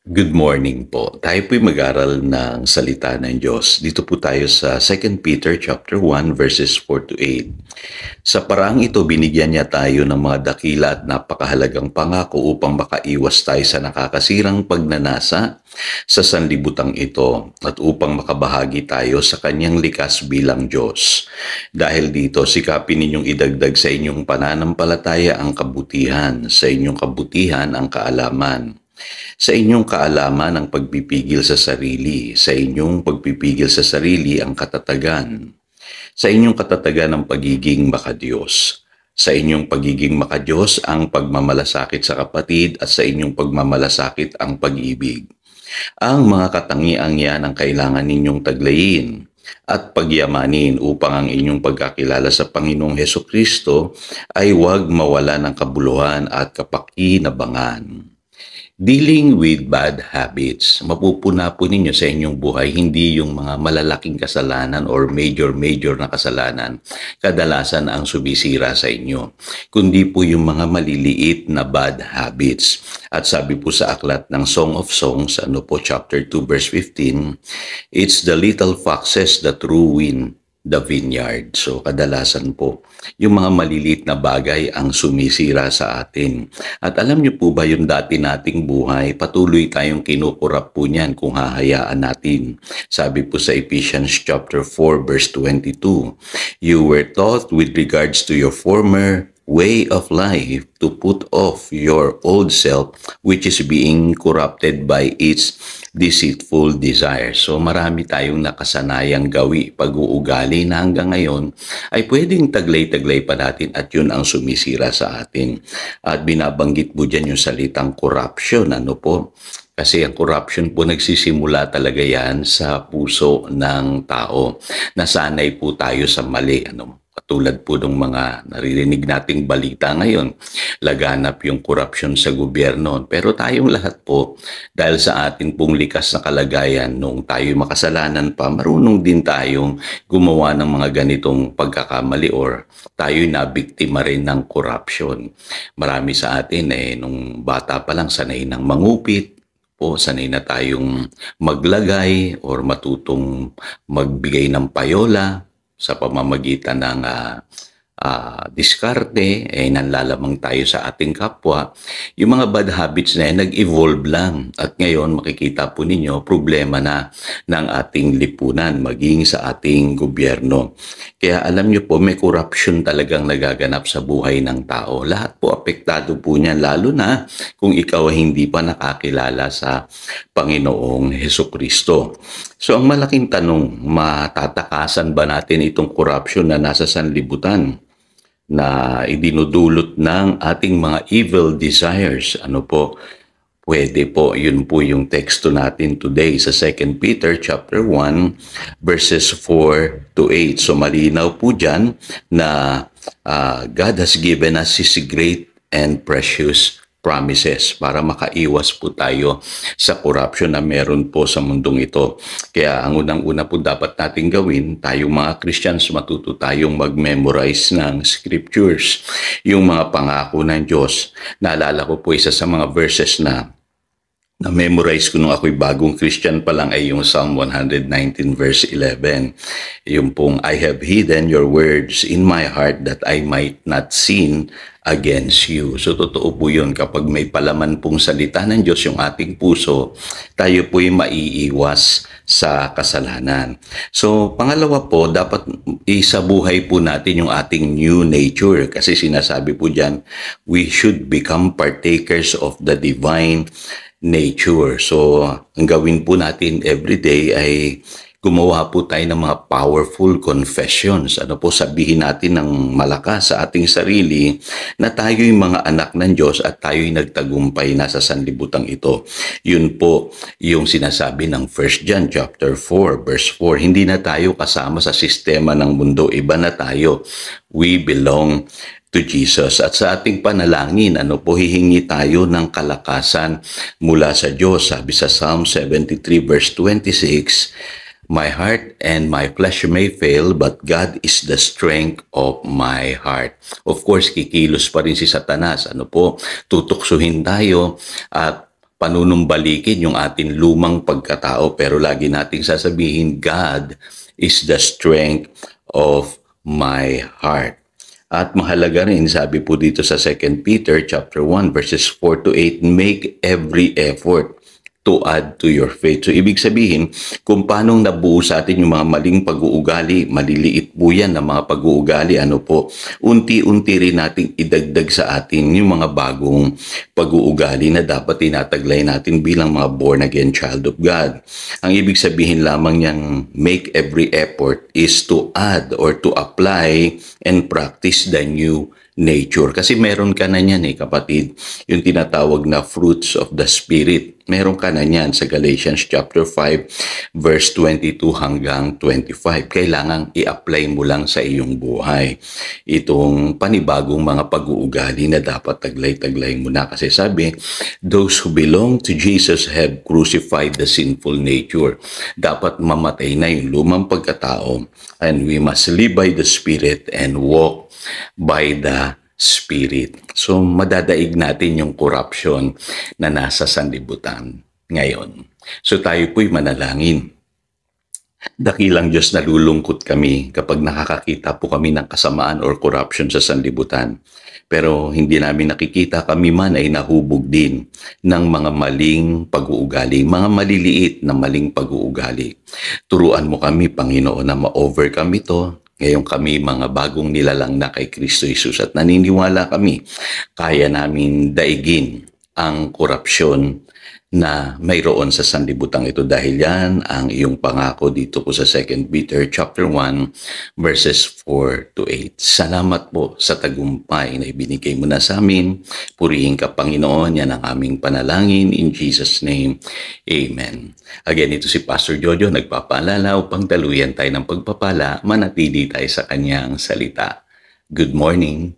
Good morning po. Tayo po'y mag-aral ng salita ng Diyos. Dito po tayo sa 2 Peter chapter 1 verses 4 to 8. Sa paraang ito, binigyan niya tayo ng mga dakila at napakahalagang pangako upang makaiwas tayo sa nakakasirang pagnanasa sa sanlibutang ito at upang makabahagi tayo sa kanyang likas bilang Diyos. Dahil dito, sikapin ninyong idagdag sa inyong pananampalataya ang kabutihan, sa inyong kabutihan ang kaalaman. Sa inyong kaalaman ang pagpipigil sa sarili, sa inyong pagpipigil sa sarili ang katatagan, sa inyong katatagan ang pagiging makadiyos, sa inyong pagiging makadiyos ang pagmamalasakit sa kapatid at sa inyong pagmamalasakit ang pag-ibig. Ang mga katangiang yan ang kailangan ninyong taglayin at pagyamanin upang ang inyong pagkakilala sa Panginoong Hesukristo ay huwag mawala ng kabuluhan at kapakinabangan. Dealing with bad habits. Mapupuna po ninyo sa inyong buhay hindi yung mga malalaking kasalanan or major na kasalanan kadalasan ang sumisira sa inyo, kundi po yung mga maliliit na bad habits. At sabi po sa aklat ng Song of Songs, chapter 2 verse 15, it's the little foxes that ruin the vineyard. So kadalasan po, yung mga maliliit na bagay ang sumisira sa atin. At alam niyo po ba yung dati nating buhay, patuloy tayong kinukurap po niyan kung hahayaan natin. Sabi po sa Ephesians chapter 4 verse 22, you were taught with regards to your former way of life to put off your old self which is being corrupted by its deceitful desire. So marami tayong nakasanayang gawi, pag-uugali na hanggang ngayon ay pwedeng taglay-taglay pa natin at yun ang sumisira sa atin. At binabanggit po dyan yung salitang corruption. Kasi ang corruption po nagsisimula talaga yan sa puso ng tao. Nasanay po tayo sa mali. Katulad po ng mga naririnig nating balita ngayon, laganap yung corruption sa gobyerno. Pero tayong lahat po, dahil sa atin pong likas na kalagayan, nung tayo makasalanan pa, marunong din tayong gumawa ng mga ganitong pagkakamali or tayo nabiktima rin ng corruption. Marami sa atin nung bata pa lang sanay ng mangupit, sanay na tayong maglagay or matutong magbigay ng payola sa pamamagitan ng diskarte, nanlalamang tayo sa ating kapwa. Yung mga bad habits na yan, nag-evolve lang. At ngayon, makikita po ninyo, problema na ng ating lipunan, maging sa ating gobyerno. Kaya alam nyo po, may corruption talagang nagaganap sa buhay ng tao. Lahat po apektado po niyan, lalo na kung ikaw hindi pa nakakilala sa Panginoong Hesukristo. So ang malaking tanong, matatakasan ba natin itong corruption na nasa sanlibutan na idinudulot ng ating mga evil desires? Pwede po, yun po yung teksto natin today sa 2 Peter chapter 1 verses 4 to 8. So malinaw po dyan na God has given us His great and precious promises para makaiwas po tayo sa corruption na meron po sa mundong ito. Kaya ang unang-una po dapat natin gawin, tayong mga Christians, matuto tayong mag-memorize ng scriptures, yung mga pangako ng Diyos. Naalala ko po isa sa mga verses na na-memorize ko nung ako'y bagong Christian pa lang ay yung Psalm 119 verse 11. Yung pong, I have hidden your words in my heart that I might not sin against you. So totoo po yun, kapag may palaman pong salita ng Diyos yung ating puso, tayo po'y maiiwas sa kasalanan. So pangalawa po, dapat isabuhay po natin yung ating new nature. Kasi sinasabi po dyan, we should become partakers of the divine nature. So, ang gawin po natin everyday ay gumawa po tayo ng mga powerful confessions. Sabihin natin ng malakas sa ating sarili na tayo'y mga anak ng Diyos at tayo'y nagtagumpay na sa sanlibutang ito. Yun po yung sinasabi ng 1 John chapter 4 verse 4. Hindi na tayo kasama sa sistema ng mundo. Iba na tayo. We belong to Jesus. At sa ating panalangin, hihingi tayo ng kalakasan mula sa Diyos. Sabi sa Psalm 73 verse 26, my heart and my flesh may fail, but God is the strength of my heart. Of course, kikilos pa rin si Satanas. Tutuksuhin tayo at panunumbalikin yung ating lumang pagkatao, pero lagi nating sasabihin, God is the strength of my heart. At mahalaga rin, sabi po dito sa 2 Peter chapter 1 verses 4 to 8, make every effort to add to your faith. So, ibig sabihin, kung paano nabuo sa atin yung mga maling pag-uugali, maliliit po yan na mga pag-uugali, unti-unti rin nating idagdag sa atin yung mga bagong pag-uugali na dapat tinataglay natin bilang mga born-again child of God. Ang ibig sabihin lamang niyang make every effort is to add or to apply and practice the new nature. Kasi meron ka na niyan kapatid, yung tinatawag na fruits of the Spirit. Meron ka na niyan sa Galatians chapter 5 verse 22 hanggang 25. Kailangang i-apply mo lang sa iyong buhay itong panibagong mga pag-uugali na dapat taglay-taglay mo na. Kasi sabi, those who belong to Jesus have crucified the sinful nature. Dapat mamatay na yung lumang pagkatao, and we must live by the Spirit and walk by the Spirit. So, madadaig natin yung corruption na nasa sanlibutan ngayon. So, tayo po'y manalangin. Dakilang Diyos, nalulungkot kami kapag nakakakita po kami ng kasamaan or corruption sa sanlibutan. Pero hindi namin nakikita, kami man ay nahubog din ng mga maling pag-uugali, mga maliliit na maling pag-uugali. Turuan mo kami, Panginoon, na ma-overcome ito. Ngayon kami mga bagong nilalang na kay Kristo Jesus at naniniwala kami, kaya namin daigin ang korupsyon na mayroon sa sanlibutang ito, dahil yan ang iyong pangako dito po sa 2 Peter chapter 1 verses 4 to 8. Salamat po sa tagumpay na ibinigay mo na sa amin. Purihin ka, Panginoon. Yan ang aming panalangin. In Jesus' name, Amen. Again, ito si Pastor Jojo, nagpapaalala upang daluyan tayo ng pagpapala, manatili tayo sa kanyang salita. Good morning.